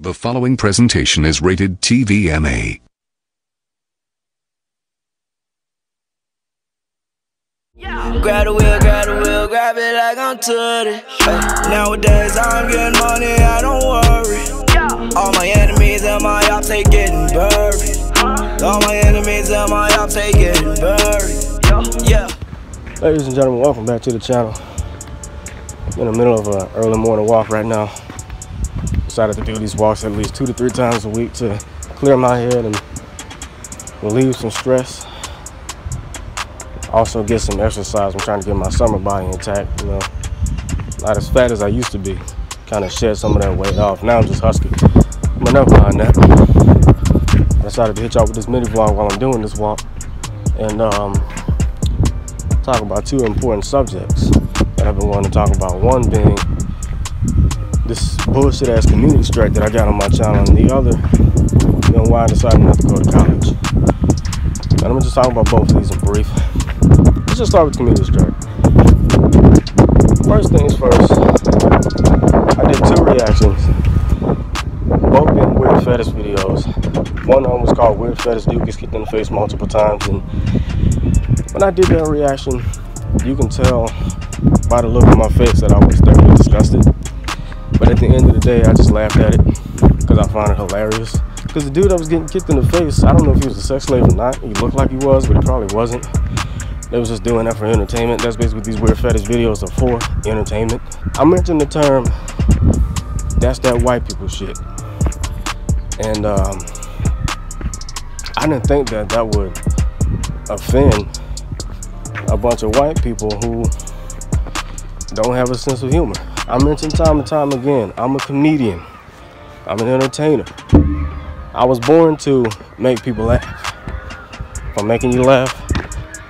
The following presentation is rated TVMA. Grab the wheel, grab it like I'm Tootie. Nowadays I'm getting money, I don't worry. All my enemies and my ops, they getting buried. All my enemies and my ops, they getting buried. Yeah. Ladies and gentlemen, welcome back to the channel. I'm in the middle of an early morning walk right now. Decided to do these walks at least 2 to 3 times a week to clear my head and relieve some stress. Also get some exercise. I'm trying to get my summer body intact, you know. Not as fat as I used to be. Kind of shed some of that weight off. Now I'm just husky. But never mind that. I decided to hit y'all with this mini vlog while I'm doing this walk. And talk about 2 important subjects that I've been wanting to talk about. One being this bullshit ass community strike that I got on my channel, and the other, you know, why I decided not to go to college. And I'm gonna just talk about both of these in brief. Let's just start with community strike. First things first, I did 2 reactions, both being weird fetish videos. One of them was called Weird Fetish Dude Gets Kicked in the Face Multiple Times, and when I did that reaction, you can tell by the look on my face that I was thoroughly disgusted. But at the end of the day, I just laughed at it because I found it hilarious. Because the dude that was getting kicked in the face, I don't know if he was a sex slave or not. He looked like he was, but he probably wasn't. They was just doing that for entertainment. That's basically what these weird fetish videos are for, entertainment. I mentioned the term, that's that white people shit. And I didn't think that that would offend a bunch of white people who don't have a sense of humor. I mentioned time and time again, I'm a comedian. I'm an entertainer. I was born to make people laugh. If I'm making you laugh,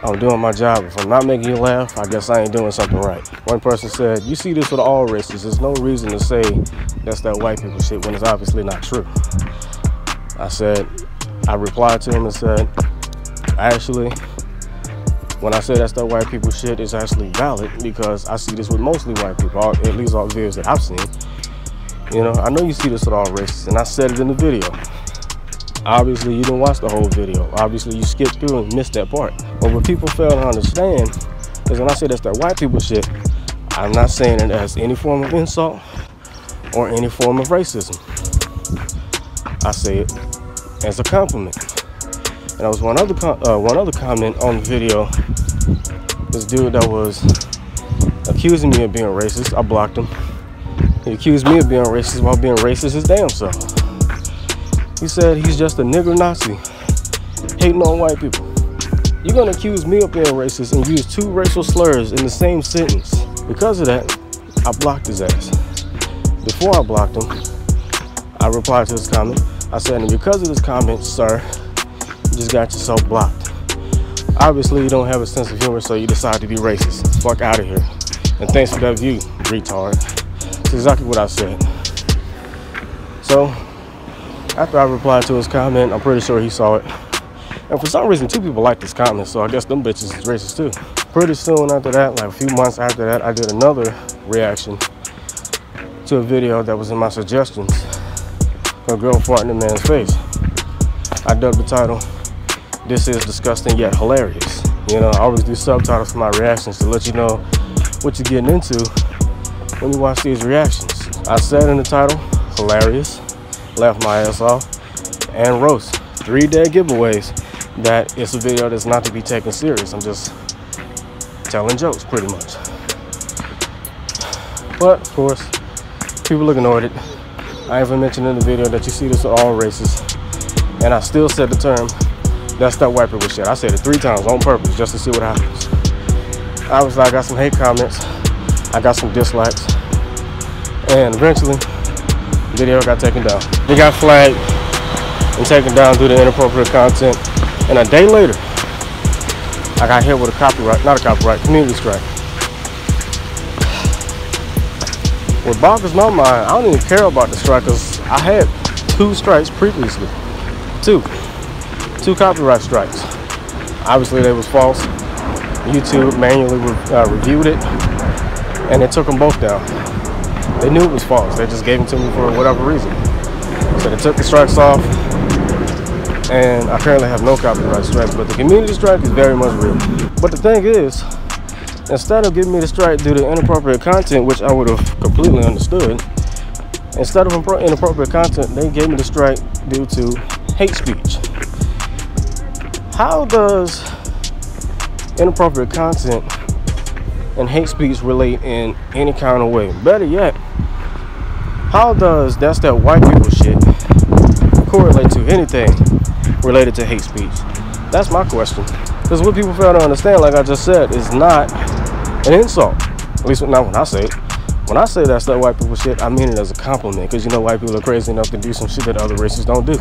I'm doing my job. If I'm not making you laugh, I guess I ain't doing something right. One person said, you see this with all races. There's no reason to say that's that white people shit when it's obviously not true. I replied to him and said, actually, when I say that's that white people shit, it's actually valid because I see this with mostly white people, at least all the videos that I've seen. You know, I know you see this with all races, and I said it in the video. Obviously, you didn't watch the whole video. Obviously, you skipped through and missed that part. But what people fail to understand is when I say that's that white people shit, I'm not saying it as any form of insult or any form of racism. I say it as a compliment. And there was one other comment on the video. This dude that was accusing me of being racist, I blocked him. He accused me of being racist while being racist his damn self. He said he's just a nigger Nazi, hating on white people. You're gonna accuse me of being racist and use 2 racial slurs in the same sentence. Because of that, I blocked his ass. Before I blocked him, I replied to his comment. I said, and because of this comment, sir, you just got yourself blocked. Obviously, you don't have a sense of humor, so you decide to be racist. Fuck out of here. And thanks for that view, retard. That's exactly what I said. So, after I replied to his comment, I'm pretty sure he saw it. And for some reason, 2 people liked this comment, so I guess them bitches is racist too. Pretty soon after that, like a few months after that, I did another reaction to a video that was in my suggestions. A girl farting in a man's face. I dubbed the title, "This is disgusting yet hilarious." You know, I always do subtitles for my reactions to let you know what you're getting into when you watch these reactions. I said in the title, hilarious, laugh my ass off, and roast. 3 dead giveaways that it's a video that's not to be taken serious. I'm just telling jokes pretty much. But of course, people ignored it. I even mentioned in the video that you see this with all races. And I still said the term, that's that white people shit. I said it 3 times on purpose just to see what happens. Obviously, I got some hate comments. I got some dislikes. And eventually, the video got taken down. It got flagged and taken down due to inappropriate content. And a day later, I got hit with a community strike. What boggles my mind, I don't even care about the strike because I had 2 strikes previously. 2 copyright strikes. Obviously they was false. YouTube manually reviewed it and they took them both down. They knew it was false. They just gave them to me for whatever reason. So they took the strikes off, and I currently have no copyright strikes, but the community strike is very much real. But the thing is, instead of giving me the strike due to inappropriate content, which I would have completely understood, instead of inappropriate content, they gave me the strike due to hate speech. How does inappropriate content and hate speech relate in any kind of way? Better yet, how does that's that white people shit correlate to anything related to hate speech? That's my question. Because what people fail to understand, like I just said, is not an insult. At least not when I say it. When I say that's that white people shit, I mean it as a compliment. Because you know white people are crazy enough to do some shit that other races don't do.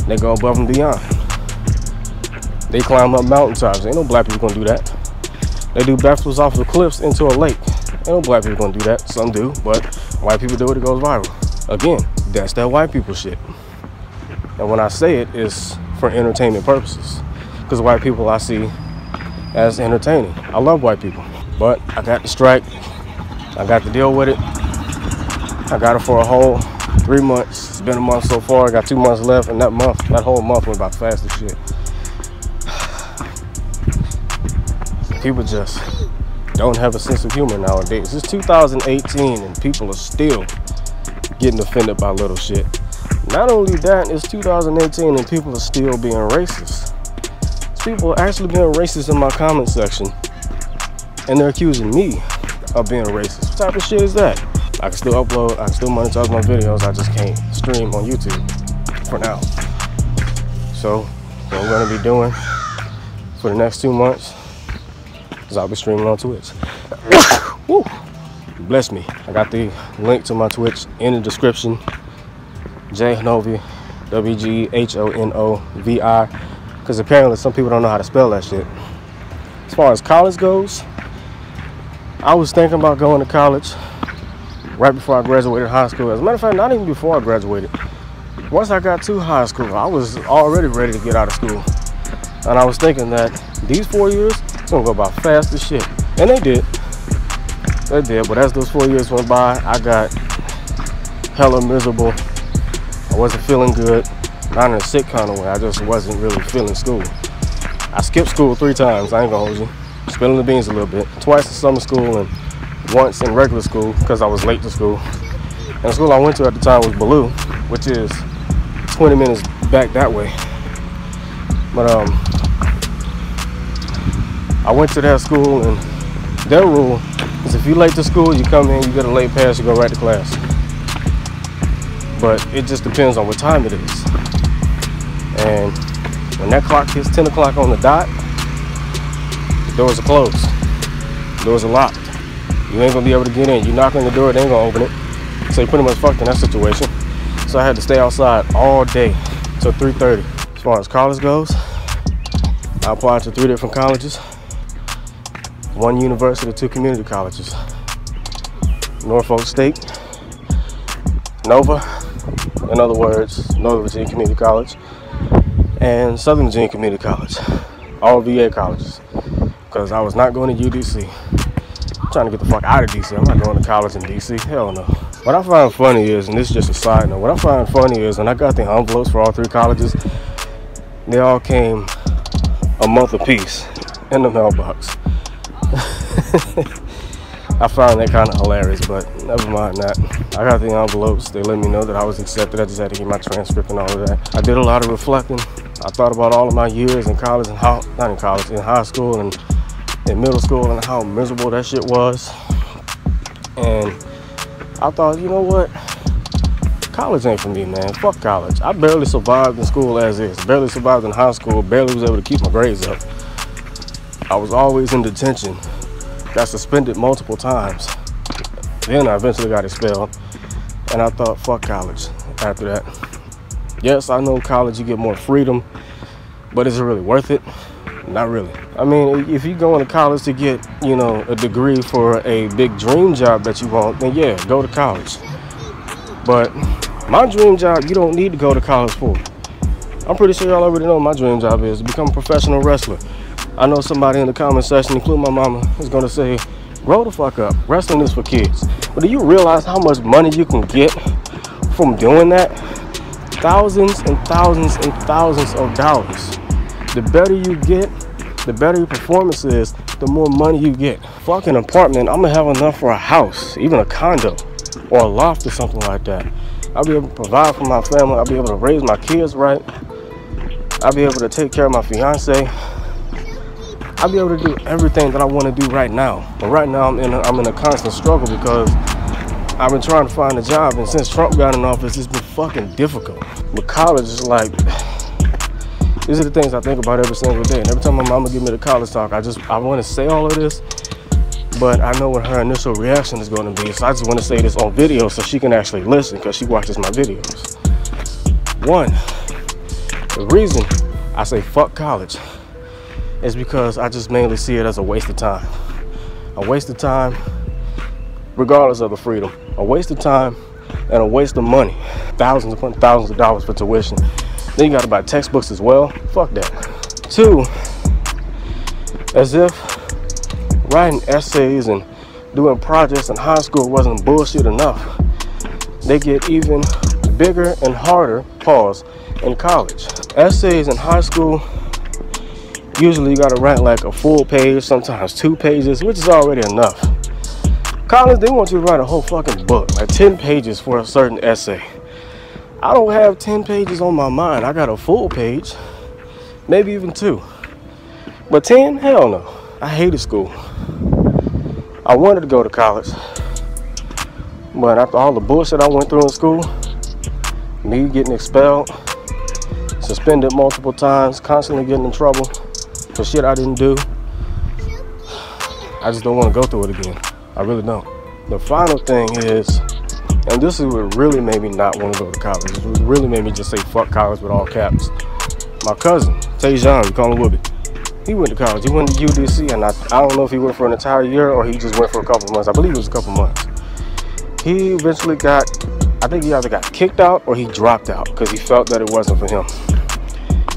They go above and beyond. They climb up mountaintops. Ain't no black people gonna do that. They do backflips off of cliffs into a lake. Ain't no black people gonna do that. Some do, but white people do it, it goes viral. Again, that's that white people shit. And when I say it, it's for entertainment purposes. Because white people I see as entertaining. I love white people. But I got the strike. I got to deal with it. I got it for a whole 3 months. It's been a month so far. I got 2 months left, and that whole month went by fast as shit. People just don't have a sense of humor nowadays. It's 2018 and people are still getting offended by little shit. Not only that, it's 2018 and people are still being racist. People are actually being racist in my comment section, and they're accusing me of being racist. What type of shit is that? I can still upload, I can still monetize my videos, I just can't stream on YouTube for now. So what I'm gonna be doing for the next 2 months is I'll be streaming on Twitch. Woo! Bless me. I got the link to my Twitch in the description. Jhonovi, WGHONOVI, because apparently some people don't know how to spell that shit. As far as college goes, I was thinking about going to college right before I graduated high school. As a matter of fact, not even before I graduated. Once I got to high school, I was already ready to get out of school. And I was thinking that these 4 years, it's gonna go by fast as shit. And they did. They did, but as those 4 years went by, I got hella miserable. I wasn't feeling good. Not in a sick kind of way, I just wasn't really feeling school. I skipped school 3 times, I ain't gonna hold you. Spilling the beans a little bit. Twice in summer school and once in regular school because I was late to school. And the school I went to at the time was Ballou, which is 20 minutes back that way. But I went to that school, and their rule is if you're late to school, you come in, you get a late pass, you go right to class. But it just depends on what time it is. And when that clock hits 10 o'clock on the dot, the doors are closed. The doors are locked. You ain't gonna be able to get in. You knock on the door, they ain't gonna open it. So you're pretty much fucked in that situation. So I had to stay outside all day till 3:30. As far as college goes, I applied to 3 different colleges. 1 university, 2 community colleges. Norfolk State, Nova, in other words, Northern Virginia Community College, and Southern Virginia Community College. All VA colleges. Because I was not going to UDC. I'm trying to get the fuck out of DC. I'm not going to college in DC. Hell no. What I find funny is, and this is just a side note, what I find funny is when I got the envelopes for all 3 colleges, they all came a month apiece in the mailbox. I found that kind of hilarious, but never mind that. I got the envelopes. They let me know that I was accepted. I just had to get my transcript and all of that. I did a lot of reflecting. I thought about all of my years in college and how, not in college, in high school and in middle school, and how miserable that shit was. And I thought, you know what? College ain't for me, man. Fuck college. I barely survived in school as is. Barely survived in high school. Barely was able to keep my grades up. I was always in detention. Got suspended multiple times. Then I eventually got expelled. And I thought, fuck college after that. Yes, I know college, you get more freedom, but is it really worth it? Not really. I mean, if you go into college to get, you know, a degree for a big dream job that you want, then yeah, go to college. But my dream job, you don't need to go to college for. I'm pretty sure y'all already know what my dream job is, to become a professional wrestler. I know somebody in the comment section, including my mama, is gonna say, grow the fuck up, wrestling is for kids. But do you realize how much money you can get from doing that? thousands and thousands and thousands of dollars. The better you get, the better your performance is, the more money you get. Fucking apartment, I'm gonna have enough for a house, even a condo or a loft or something like that. I'll be able to provide for my family. I'll be able to raise my kids right. I'll be able to take care of my fiance. I'll be able to do everything that I want to do right now. But right now I'm in a constant struggle because I've been trying to find a job, and since Trump got in office, it's been fucking difficult. But college is like, these are the things I think about every single day. And every time my mama give me the college talk, I want to say all of this, but I know what her initial reaction is going to be. So I just want to say this on video so she can actually listen, because she watches my videos. One, the reason I say fuck college is because I just mainly see it as a waste of time. A waste of time, regardless of the freedom. A waste of time and a waste of money. Thousands upon thousands of dollars for tuition. Then you gotta buy textbooks as well. Fuck that. Two, as if writing essays and doing projects in high school wasn't bullshit enough, they get even bigger and harder, pause, in college. Essays in high school, usually you gotta write like a full page, sometimes 2 pages, which is already enough. College, they want you to write a whole fucking book, like 10 pages for a certain essay. I don't have 10 pages on my mind. I got a full page, maybe even 2. But 10, hell no. I hated school. I wanted to go to college, but after all the bullshit I went through in school, me getting expelled, suspended multiple times, constantly getting in trouble for shit I didn't do, I just don't want to go through it again. I really don't. The final thing is, and this is what really made me not want to go to college. It really made me just say fuck college with all caps. My cousin, Tajon, we call him Whoopi, he went to college. He went to UDC, and I don't know if he went for an entire year or he just went for a couple of months. I believe it was a couple of months. He eventually got, I think he either got kicked out or he dropped out because he felt that it wasn't for him.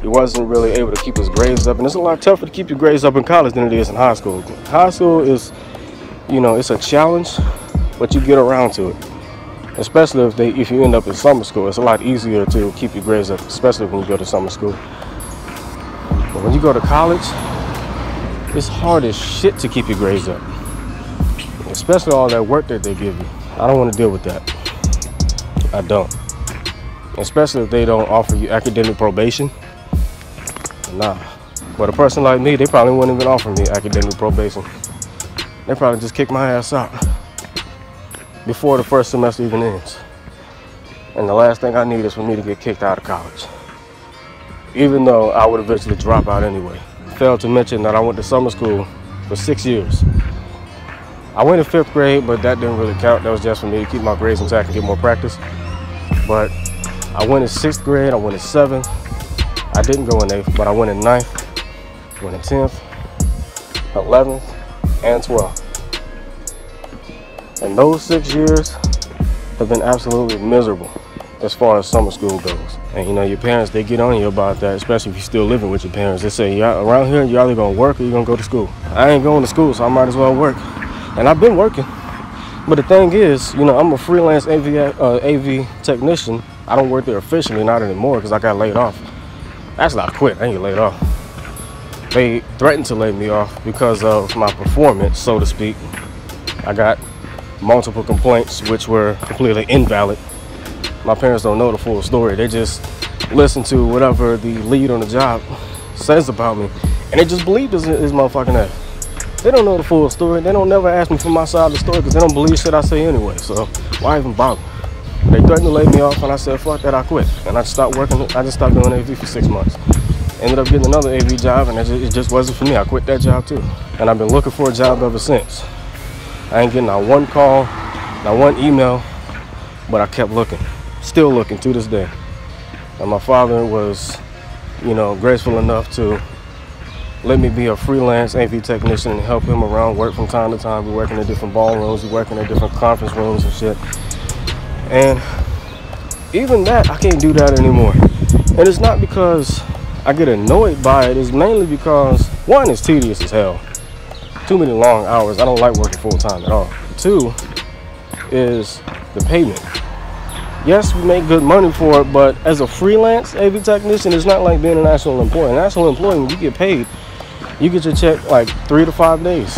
He wasn't really able to keep his grades up, and it's a lot tougher to keep your grades up in college than it is in high school. High school is, you know, it's a challenge, but you get around to it. Especially if you end up in summer school, it's a lot easier to keep your grades up, especially when you go to summer school. But when you go to college, it's hard as shit to keep your grades up, especially all that work that they give you. I don't want to deal with that. I don't. Especially if they don't offer you academic probation. Nah. But a person like me, they probably wouldn't even offer me academic probation. They probably just kick my ass out before the first semester even ends. And the last thing I need is for me to get kicked out of college, even though I would eventually drop out anyway. Failed to mention that I went to summer school for 6 years. I went in 5th grade, but that didn't really count. That was just for me to keep my grades intact and get more practice. But I went in 6th grade, I went in 7th. I didn't go in 8th, but I went in 9th, went in 10th, 11th, and 12th. And those 6 years have been absolutely miserable as far as summer school goes. And you know, your parents, they get on you about that, especially if you're still living with your parents. They say, around here, you're either gonna work or you're gonna go to school. I ain't going to school, so I might as well work. And I've been working. But the thing is, you know, I'm a freelance AV technician. I don't work there officially, not anymore, because I got laid off. Actually, I quit, I ain't get laid off. They threatened to lay me off because of my performance, so to speak. I got multiple complaints which were completely invalid. My parents don't know the full story. They just listen to whatever the lead on the job says about me, and they just believe this motherfucking ass. They don't know the full story. They don't never ask me for my side of the story because they don't believe shit I say anyway, so why even bother? They threatened to lay me off, and I said fuck that, I quit. And I just stopped working. I just stopped doing AV for 6 months. Ended up getting another AV job, and it just wasn't for me. I quit that job too, and I've been looking for a job ever since. I ain't getting not one call, not one email, but I kept looking. Still looking to this day. And my father was, you know, graceful enough to let me be a freelance AV technician and help him around work from time to time. We're working in different ballrooms, we're working in different conference rooms and shit. And even that, I can't do that anymore. And it's not because I get annoyed by it. It's mainly because, one, it's tedious as hell. Too many long hours. I don't like working full time at all. 2 is the payment. Yes, we make good money for it, but as a freelance AV technician, it's not like being a national employee. A national employee, when you get paid, you get your check like 3 to 5 days.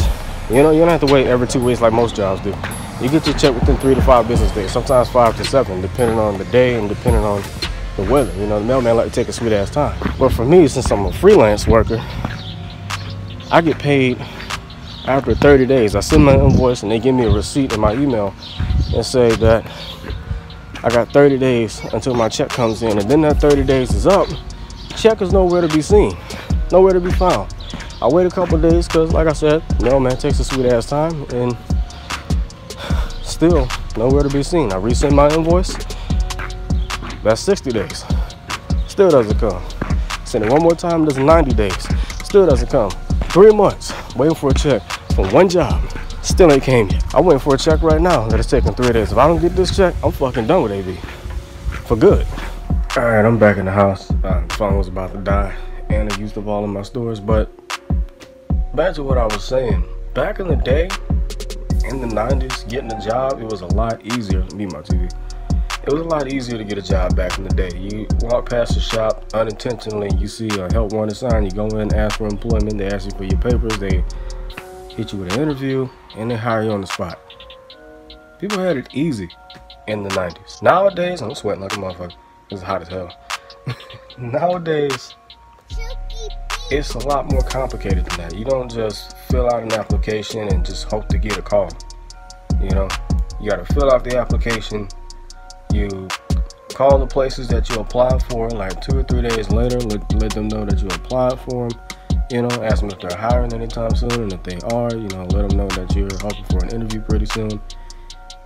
You know, you don't have to wait every 2 weeks like most jobs do. You get your check within 3 to 5 business days, sometimes 5 to 7, depending on the day and depending on the weather. You know, the mailman like to take a sweet ass time. But for me, since I'm a freelance worker, I get paid after 30 days. I send my invoice and they give me a receipt in my email and say that I got 30 days until my check comes in, and then that 30 days is up, check is nowhere to be seen, nowhere to be found. I wait a couple days because, like I said, mailman takes a sweet ass time, and still nowhere to be seen. I resend my invoice, that's 60 days, still doesn't come. Send it one more time, that's 90 days, still doesn't come. 3 months waiting for a check for one job, still ain't came yet. I'm waiting for a check right now that it's taking 3 days. If I don't get this check, I'm fucking done with AV for good. All right, I'm back in the house. The phone was about to die and I used up all of my storage. But back to what I was saying, back in the day, in the 90s, getting a job, it was a lot easier. Need my TV. It was a lot easier to get a job back in the day. You walk past the shop unintentionally, you see a help wanted sign, you go in, ask for employment, they ask you for your papers, they hit you with an interview, and they hire you on the spot. People had it easy in the 90s. Nowadays, I'm sweating like a motherfucker. It's hot as hell. Nowadays, it's a lot more complicated than that. You don't just fill out an application and just hope to get a call. You know, you gotta fill out the application, you call the places that you applied for, like 2 or 3 days later, let them know that you applied for them. You know, ask them if they're hiring anytime soon, and if they are, you know, let them know that you're hoping for an interview pretty soon.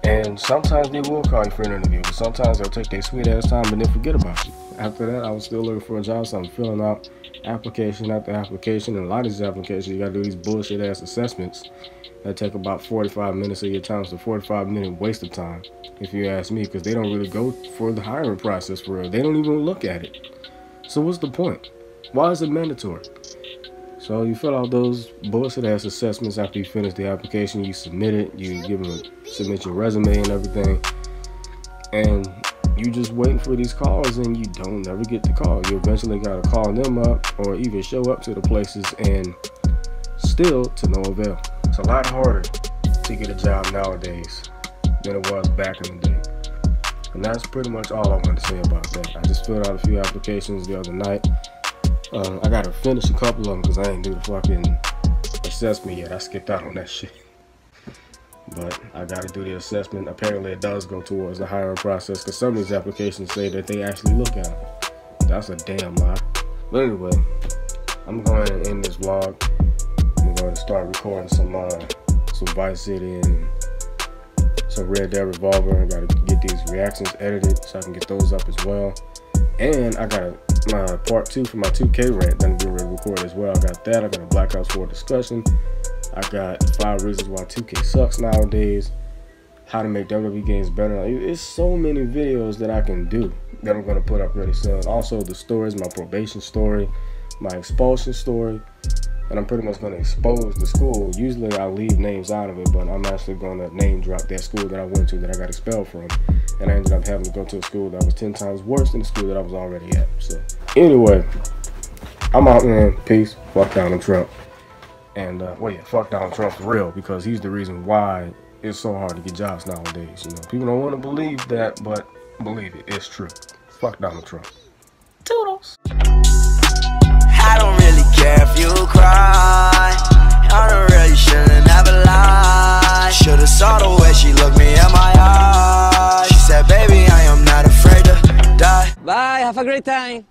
And sometimes they will call you for an interview, but sometimes they'll take their sweet ass time and then forget about you. After that, I was still looking for a job, so I'm filling out application after application, and a lot of these applications, you gotta do these bullshit ass assessments that take about 45 minutes of your time. So 45-minute waste of time, if you ask me, because they don't really go for the hiring process for real. They don't even look at it. So what's the point? Why is it mandatory? So you fill out those bullshit ass assessments after you finish the application, you submit it, you submit your resume and everything, and you just waiting for these calls and you don't never get the call. You eventually gotta call them up or even show up to the places, and still to no avail. It's a lot harder to get a job nowadays than it was back in the day. And that's pretty much all I wanted to say about that. I just filled out a few applications the other night. I gotta finish a couple of them because I ain't do the fucking assessment yet. I skipped out on that shit. But I gotta do the assessment. Apparently it does go towards the hiring process, because some of these applications say that they actually look at them. That's a damn lie. But anyway, I'm going to end this vlog. I'm going to start recording some Vice City and some Red Dead Revolver. I gotta get these reactions edited so I can get those up as well. And I got my part 2 for my 2K rant that I'm getting ready to record as well. I got that. I got a Black Ops 4 discussion. I got 5 reasons why 2K sucks nowadays. How to make WWE games better. It's so many videos that I can do that I'm going to put up really soon. Also the stories, my probation story, my expulsion story. And I'm pretty much going to expose the school. Usually I leave names out of it, but I'm actually going to name drop that school that I went to that I got expelled from. And I ended up having to go to a school that was 10 times worse than the school that I was already at. So anyway, I'm out, man. Peace. Fuck Donald Trump. And well, yeah, fuck Donald Trump for real, because he's the reason why it's so hard to get jobs nowadays. You know, people don't want to believe that, but believe it, it's true. Fuck Donald Trump. Toodles. I don't really care if you cry. I don't really shouldn't ever lie. Should've saw the way she looked me in my eyes. She said, baby, I am not afraid to die. Bye, have a great time.